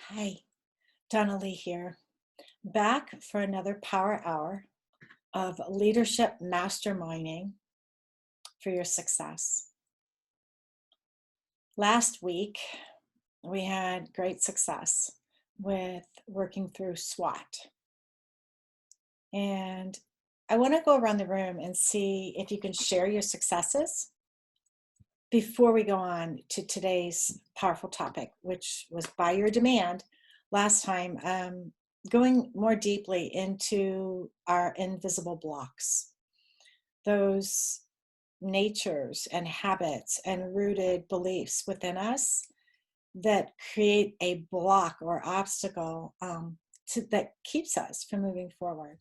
Hi, Donna Lee here, back for another power hour of leadership masterminding for your success. Last week, we had great success with working through SWOT. And I want to go around the room and see if you can share your successes before we go on to today's powerful topic, which was by your demand last time, going more deeply into our invisible blocks, those natures and habits and rooted beliefs within us that create a block or obstacle that keeps us from moving forward.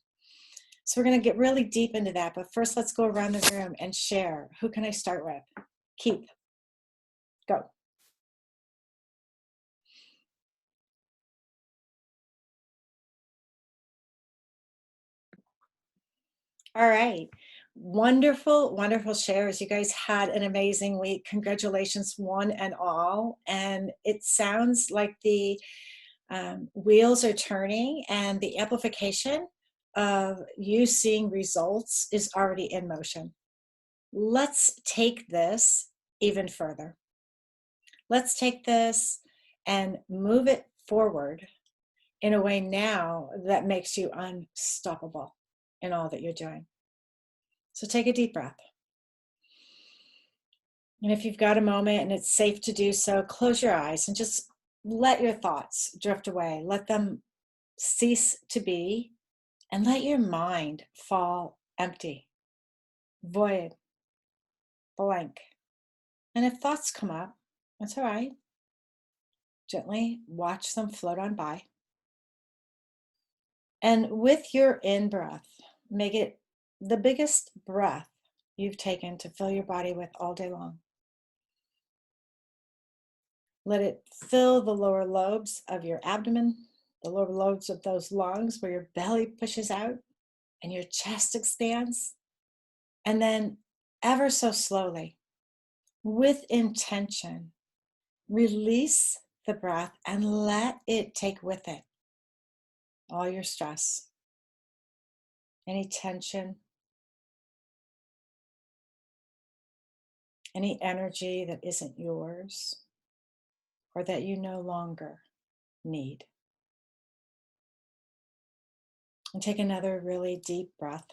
So we're going to get really deep into that, but first let's go around the room and share. Who can I start with? Keith, go. All right. Wonderful, wonderful shares. You guys had an amazing week. Congratulations, one and all. And it sounds like the wheels are turning and the amplification of you seeing results is already in motion. Let's take this even further. Let's take this and move it forward in a way now that makes you unstoppable in all that you're doing. So take a deep breath. And if you've got a moment and it's safe to do so, close your eyes and just let your thoughts drift away. Let them cease to be and let your mind fall empty, void, blank. And if thoughts come up, that's all right. Gently watch them float on by. And with your in breath, make it the biggest breath you've taken to fill your body with all day long. Let it fill the lower lobes of your abdomen, the lower lobes of those lungs where your belly pushes out and your chest expands. And then, ever so slowly, with intention, release the breath and let it take with it all your stress, any tension, any energy that isn't yours or that you no longer need. And take another really deep breath.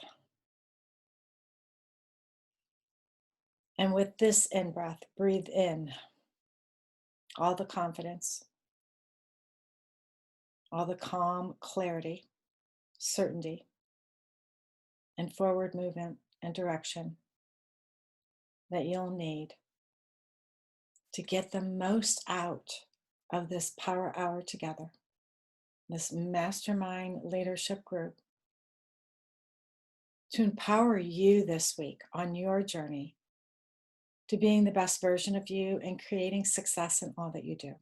And with this in breath, breathe in all the confidence, all the calm, clarity, certainty, and forward movement and direction that you'll need to get the most out of this power hour together, this mastermind leadership group, to empower you this week on your journey to being the best version of you and creating success in all that you do.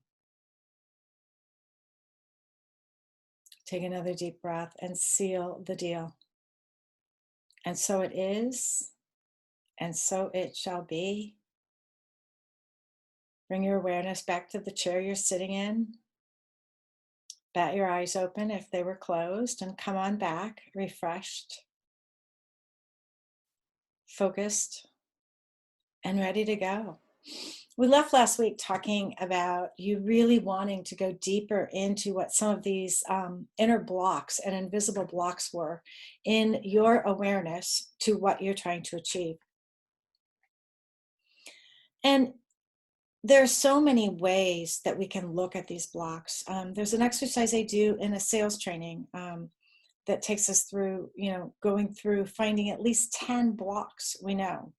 Take another deep breath and seal the deal. And so it is, and so it shall be. Bring your awareness back to the chair you're sitting in. Bat your eyes open if they were closed and come on back, refreshed, focused, and ready to go. We left last week talking about you really wanting to go deeper into what some of these inner blocks and invisible blocks were in your awareness to what you're trying to achieve. And there are so many ways that we can look at these blocks. There's an exercise I do in a sales training that takes us through, going through finding at least 10 blocks we know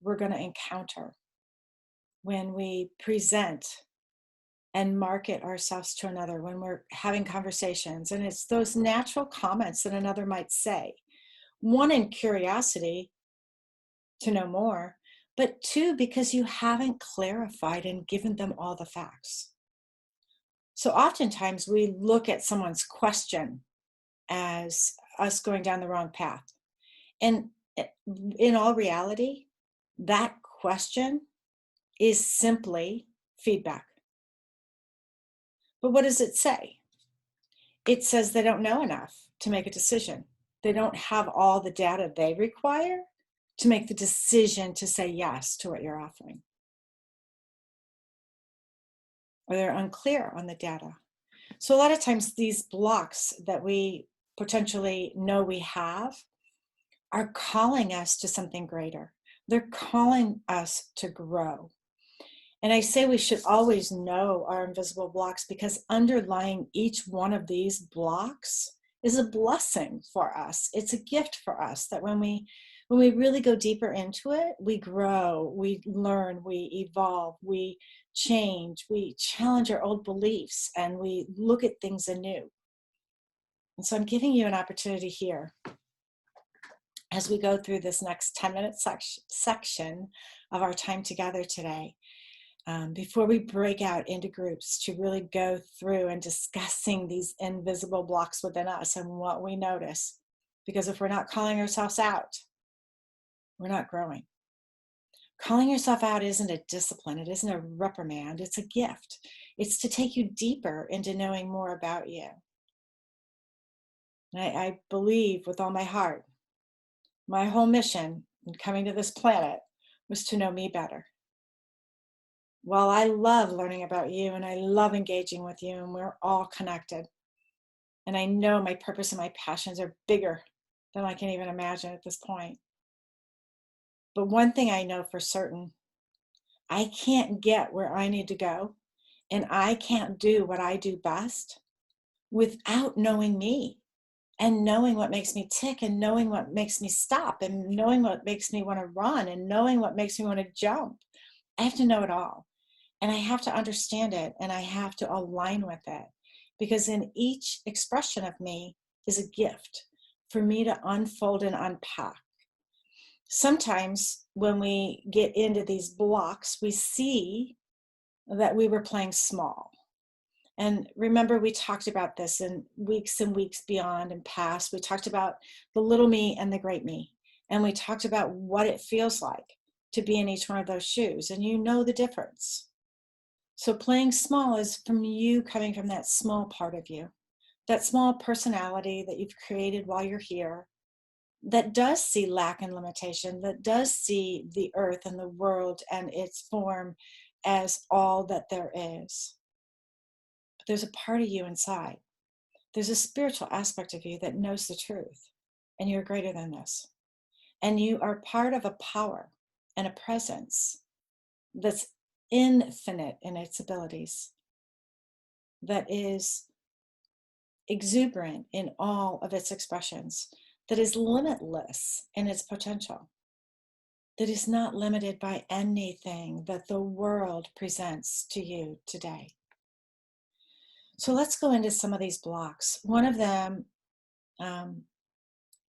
we're going to encounter when we present and market ourselves to another, when we're having conversations. And it's those natural comments that another might say. One, in curiosity to know more, but two, because you haven't clarified and given them all the facts. So oftentimes we look at someone's question as us going down the wrong path. And in all reality, that question is simply feedback. But what does it say? It says they don't know enough to make a decision. They don't have all the data they require to make the decision to say yes to what you're offering. Or they're unclear on the data. So a lot of times these blocks that we potentially know we have are calling us to something greater. They're calling us to grow. And I say we should always know our invisible blocks, because underlying each one of these blocks is a blessing for us. It's a gift for us that when we really go deeper into it, we grow, we learn, we evolve, we change, we challenge our old beliefs, and we look at things anew. And so I'm giving you an opportunity here as we go through this next 10-minute section of our time together today, before we break out into groups, to really go through and discussing these invisible blocks within us and what we notice. Because if we're not calling ourselves out, we're not growing. Calling yourself out isn't a discipline. It isn't a reprimand. It's a gift. It's to take you deeper into knowing more about you. And I believe with all my heart, my whole mission in coming to this planet was to know me better. Well, I love learning about you, and I love engaging with you, and we're all connected. And I know my purpose and my passions are bigger than I can even imagine at this point. But one thing I know for certain, I can't get where I need to go, and I can't do what I do best without knowing me, and knowing what makes me tick, and knowing what makes me stop, and knowing what makes me want to run, and knowing what makes me want to jump. I have to know it all. And I have to understand it, and I have to align with it, because in each expression of me is a gift for me to unfold and unpack. Sometimes when we get into these blocks, we see that we were playing small. And remember, we talked about this in weeks and weeks beyond and past. We talked about the little me and the great me. And we talked about what it feels like to be in each one of those shoes. And you know the difference. So playing small is from you coming from that small part of you, that small personality that you've created while you're here, that does see lack and limitation, that does see the earth and the world and its form as all that there is. But there's a part of you inside. There's a spiritual aspect of you that knows the truth, and you're greater than this. And you are part of a power and a presence that's infinite in its abilities, that is exuberant in all of its expressions, that is limitless in its potential, that is not limited by anything that the world presents to you today. So let's go into some of these blocks. One of them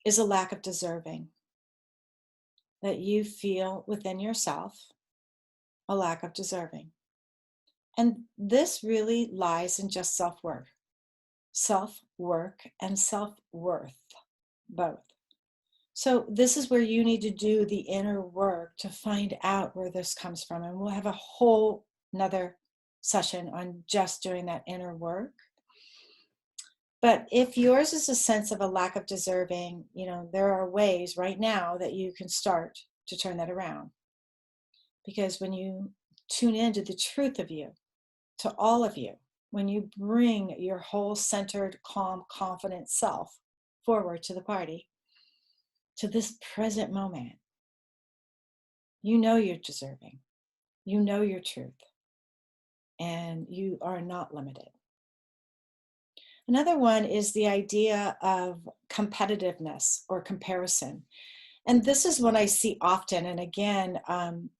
is a lack of deserving, that you feel within yourself, a lack of deserving. And this really lies in just self-worth and self-worth, both. So this is where you need to do the inner work to find out where this comes from. And we'll have a whole nother session on just doing that inner work. But if yours is a sense of a lack of deserving, there are ways right now that you can start to turn that around. Because when you tune into the truth of you, to all of you, when you bring your whole centered, calm, confident self forward to the party, to this present moment, you know you're deserving, you know your truth, and you are not limited. Another one is the idea of competitiveness or comparison. And this is what I see often. And again,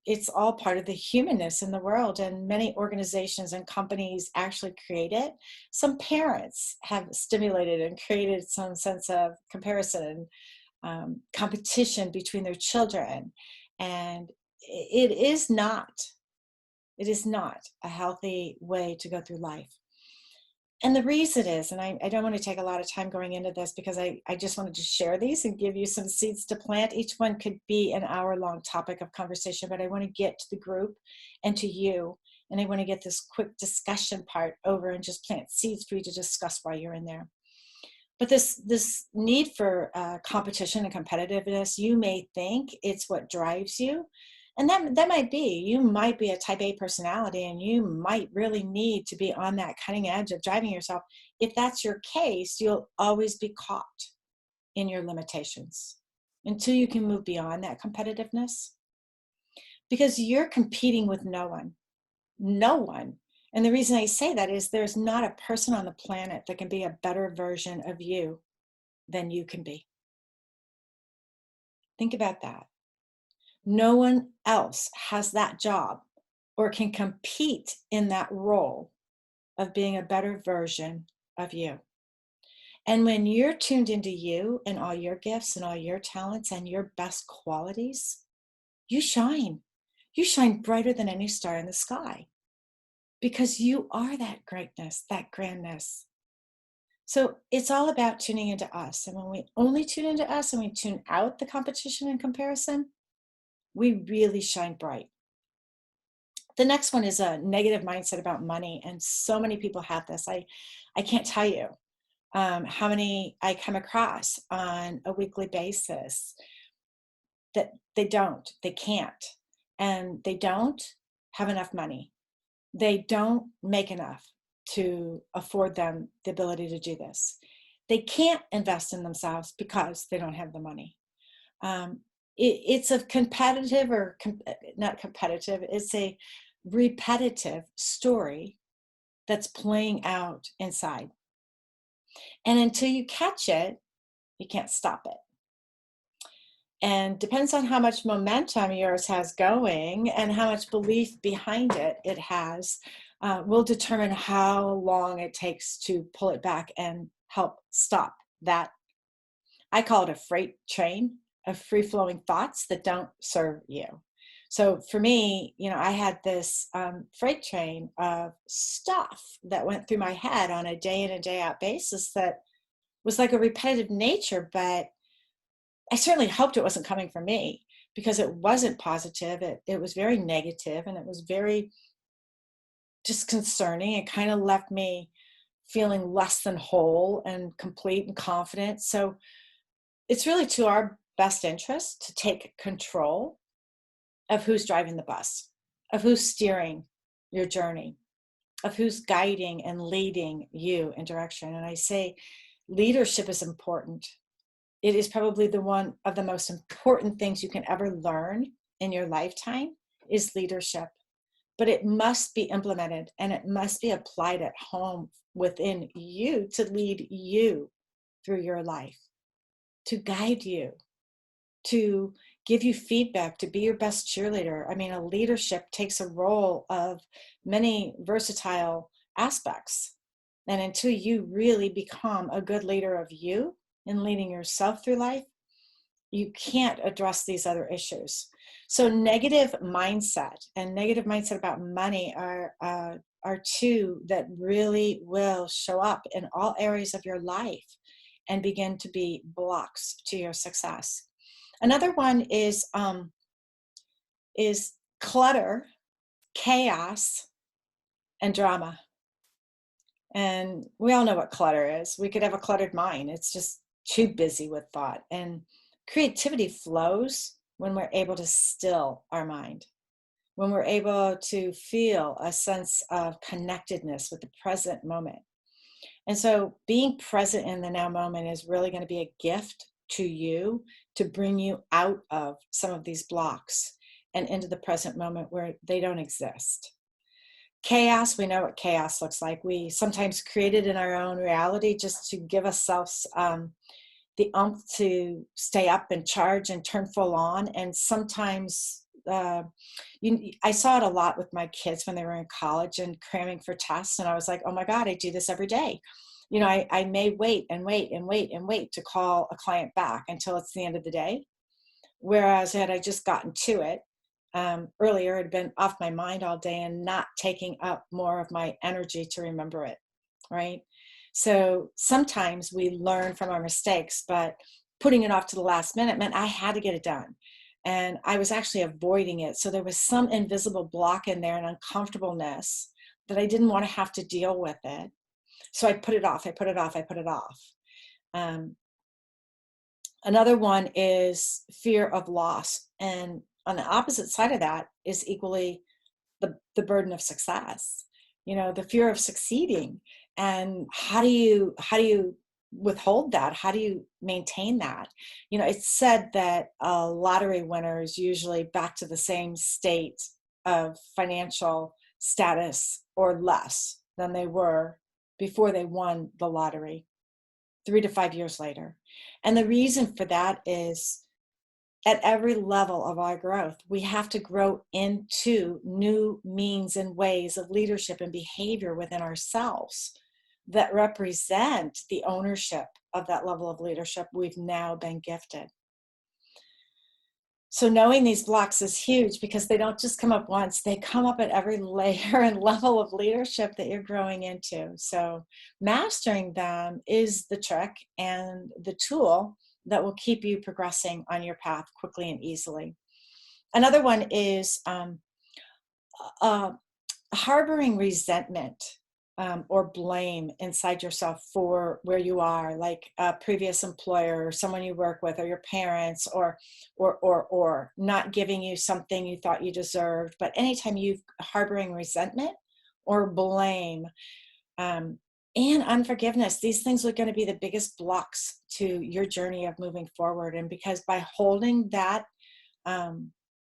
it's all part of the humanness in the world, and many organizations and companies actually create it. Some parents have stimulated and created some sense of comparison and competition between their children. And it is not a healthy way to go through life. And the reason is, and I don't want to take a lot of time going into this, because I just wanted to share these and give you some seeds to plant. Each one could be an hour-long topic of conversation, but I want to get to the group and to you and they want to get this quick discussion part over and just plant seeds for you to discuss while you're in there. But this need for competition and competitiveness, you may think it's what drives you. And that might be. You might be a type A personality, and you might really need to be on that cutting edge of driving yourself. If that's your case, you'll always be caught in your limitations until you can move beyond that competitiveness. Because you're competing with no one. No one. And the reason I say that is there's not a person on the planet that can be a better version of you than you can be. Think about that. No one else has that job or can compete in that role of being a better version of you. And when you're tuned into you and all your gifts and all your talents and your best qualities, you shine. You shine brighter than any star in the sky because you are that greatness, that grandness. So it's all about tuning into us. And when we only tune into us and we tune out the competition and comparison, we really shine bright. The next one is a negative mindset about money. And so many people have this. I can't tell you how many I come across on a weekly basis that they can't, and they don't have enough money. They don't make enough to afford them the ability to do this. They can't invest in themselves because they don't have the money. It's a competitive not competitive, it's a repetitive story that's playing out inside. And until you catch it, you can't stop it. And depends on how much momentum yours has going and how much belief behind it has, will determine how long it takes to pull it back and help stop that. I call it a freight train of free-flowing thoughts that don't serve you. So for me, I had this freight train of stuff that went through my head on a day in and day out basis that was like a repetitive nature, but I certainly hoped it wasn't coming from me because it wasn't positive. It was very negative, and it was very disconcerting. It kind of left me feeling less than whole and complete and confident. So it's really to our best interest to take control of who's driving the bus, of who's steering your journey, of who's guiding and leading you in direction. And I say leadership is important. It is probably the one of the most important things you can ever learn in your lifetime is leadership. But it must be implemented, and it must be applied at home within you to lead you through your life, to guide you, to give you feedback, to be your best cheerleader. I mean, a leadership takes a role of many versatile aspects. And until you really become a good leader of you in leading yourself through life, you can't address these other issues. So negative mindset and negative mindset about money are two that really will show up in all areas of your life and begin to be blocks to your success. Another one is clutter, chaos, and drama. And we all know what clutter is. We could have a cluttered mind. It's just too busy with thought. And creativity flows when we're able to still our mind, when we're able to feel a sense of connectedness with the present moment. And so being present in the now moment is really going to be a gift to you to bring you out of some of these blocks and into the present moment where they don't exist. Chaos, we know what chaos looks like. We sometimes create it in our own reality just to give ourselves the oomph to stay up and charge and turn full on. And sometimes I saw it a lot with my kids when they were in college and cramming for tests. And I was like, oh my God, I do this every day. I may wait to call a client back until it's the end of the day. Whereas had I just gotten to it earlier, it had been off my mind all day and not taking up more of my energy to remember it, right? So sometimes we learn from our mistakes, but putting it off to the last minute meant I had to get it done. and I was actually avoiding it. So there was some invisible block in there, and uncomfortableness that I didn't want to have to deal with it. So I put it off. I put it off. I put it off. Um, Another one is fear of loss, and on the opposite side of that is equally the burden of success, the fear of succeeding. And how do you withhold that? How do you maintain that? It's said that lottery winners usually back to the same state of financial status or less than they were before they won the lottery 3 to 5 years later. And the reason for that is at every level of our growth, we have to grow into new means and ways of leadership and behavior within ourselves that represent the ownership of that level of leadership we've now been gifted. So knowing these blocks is huge because they don't just come up once, they come up at every layer and level of leadership that you're growing into. So mastering them is the trick and the tool that will keep you progressing on your path quickly and easily. Another one is uh, harboring resentment or blame inside yourself for where you are, like a previous employer or someone you work with or your parents, or not giving you something you thought you deserved. But anytime you're harboring resentment or blame and unforgiveness, these things are going to be the biggest blocks to your journey of moving forward. And because by holding that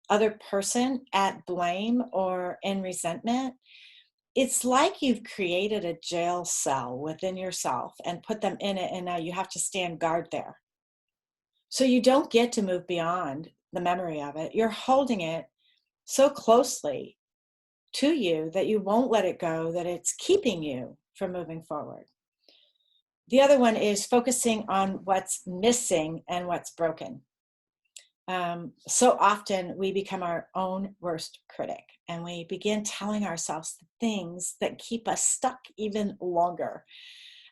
other person at blame or in resentment, it's like you've created a jail cell within yourself and put them in it, and now you have to stand guard there. So you don't get to move beyond the memory of it. You're holding it so closely to you that you won't let it go, that it's keeping you from moving forward. The other one is focusing on what's missing and what's broken. So often we become our own worst critic and we begin telling ourselves the things that keep us stuck even longer.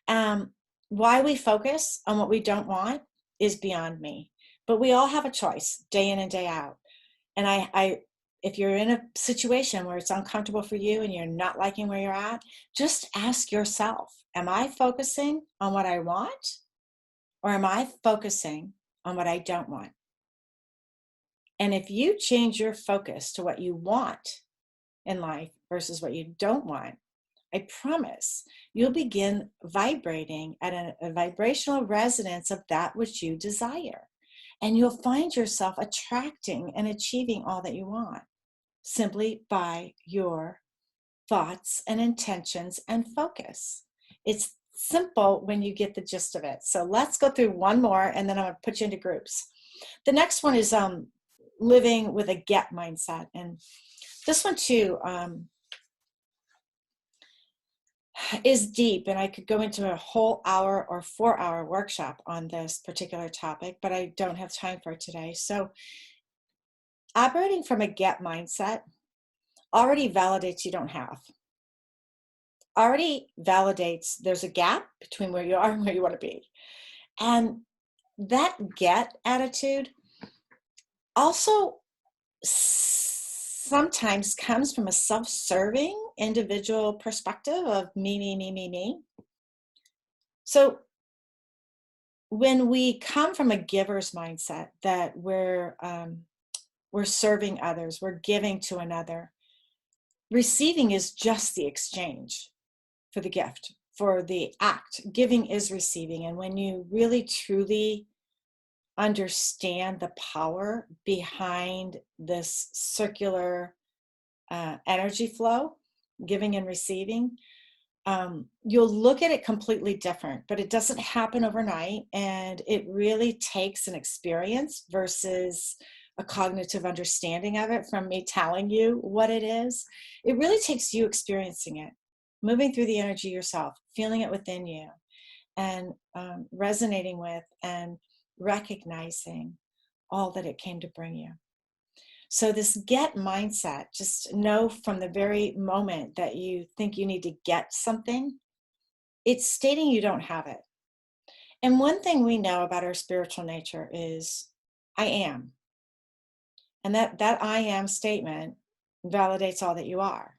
Why we focus on what we don't want is beyond me, but we all have a choice day in and day out. And if you're in a situation where it's uncomfortable for you and you're not liking where you're at, just ask yourself, am I focusing on what I want, or am I focusing on what I don't want? And if you change your focus to what you want in life versus what you don't want, I promise you'll begin vibrating at a vibrational resonance of that which you desire. And you'll find yourself attracting and achieving all that you want simply by your thoughts and intentions and focus. It's simple when you get the gist of it. So let's go through one more, and then I'm going to put you into groups. The next one is living with a get mindset. And this one too is deep, and I could go into a whole hour or 4-hour workshop on this particular topic, but I don't have time for it today. So operating from a get mindset already validates you don't have. Already validates there's a gap between where you are and where you want to be. And that get attitude also sometimes comes from a self-serving individual perspective of me, me, me, me, me. So when we come from a giver's mindset that we're serving others, we're giving to another, receiving is just the exchange for the gift, for the act. Giving is receiving. And when you really truly understand the power behind this circular energy flow, giving and receiving, you'll look at it completely different. But it doesn't happen overnight, and it really takes an experience versus a cognitive understanding of it from me telling you what it is. It really takes you experiencing it, moving through the energy yourself, feeling it within you, and resonating with and recognizing all that it came to bring you. So this get mindset, just know from the very moment that you think you need to get something, it's stating you don't have it. And one thing we know about our spiritual nature is I am. And that I am statement validates all that you are.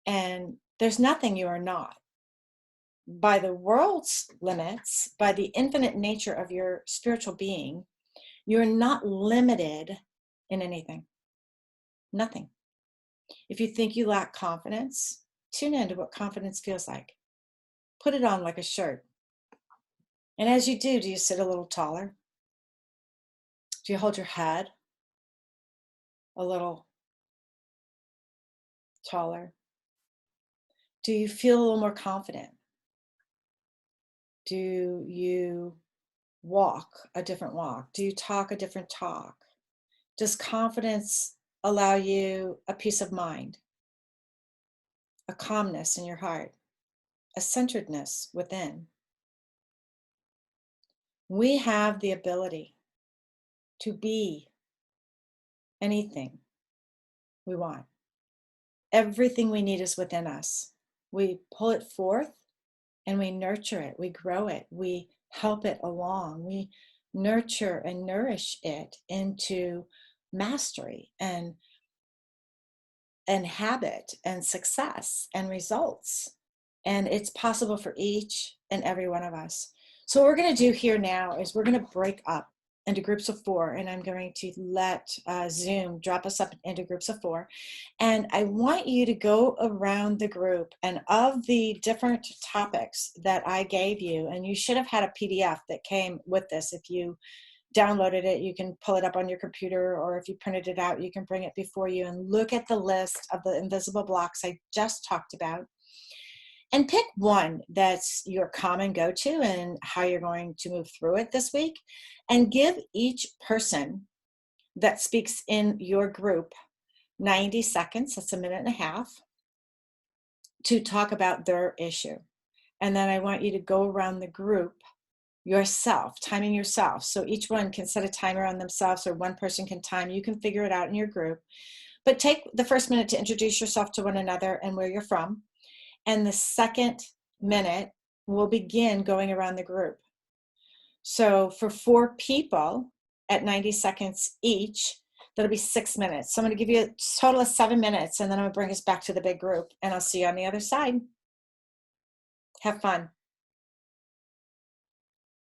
And there's nothing you are not. By the world's limits, by the infinite nature of your spiritual being, you're not limited in anything. Nothing. If you think you lack confidence, tune into what confidence feels like. Put it on like a shirt. And as you do you sit a little taller? Do you hold your head a little taller? Do you feel a little more confident? Do you walk a different walk? Do you talk a different talk? Does confidence allow you a peace of mind, a calmness in your heart, a centeredness within? We have the ability to be anything we want. Everything we need is within us. We pull it forth and we nurture it, we grow it, we help it along, we nurture and nourish it into mastery and habit and success and results. And it's possible for each and every one of us. So what we're going to do here now is we're going to break up into groups of 4, and I'm going to let Zoom drop us up into groups of 4. And I want you to go around the group, and of the different topics that I gave you, and you should have had a PDF that came with this. If you downloaded it, you can pull it up on your computer, or if you printed it out, you can bring it before you and look at the list of the invisible blocks I just talked about. And pick one that's your common go-to and how you're going to move through it this week. And give each person that speaks in your group 90 seconds, that's a minute and a half, to talk about their issue. And then I want you to go around the group yourself, timing yourself. So each one can set a timer on themselves, or one person can time. You can figure it out in your group. But take the first minute to introduce yourself to one another and where you're from. And the second minute will begin going around the group. So for 4 people at 90 seconds each, that'll be 6 minutes. So I'm going to give you a total of 7 minutes, and then I'm going to bring us back to the big group, and I'll see you on the other side. Have fun.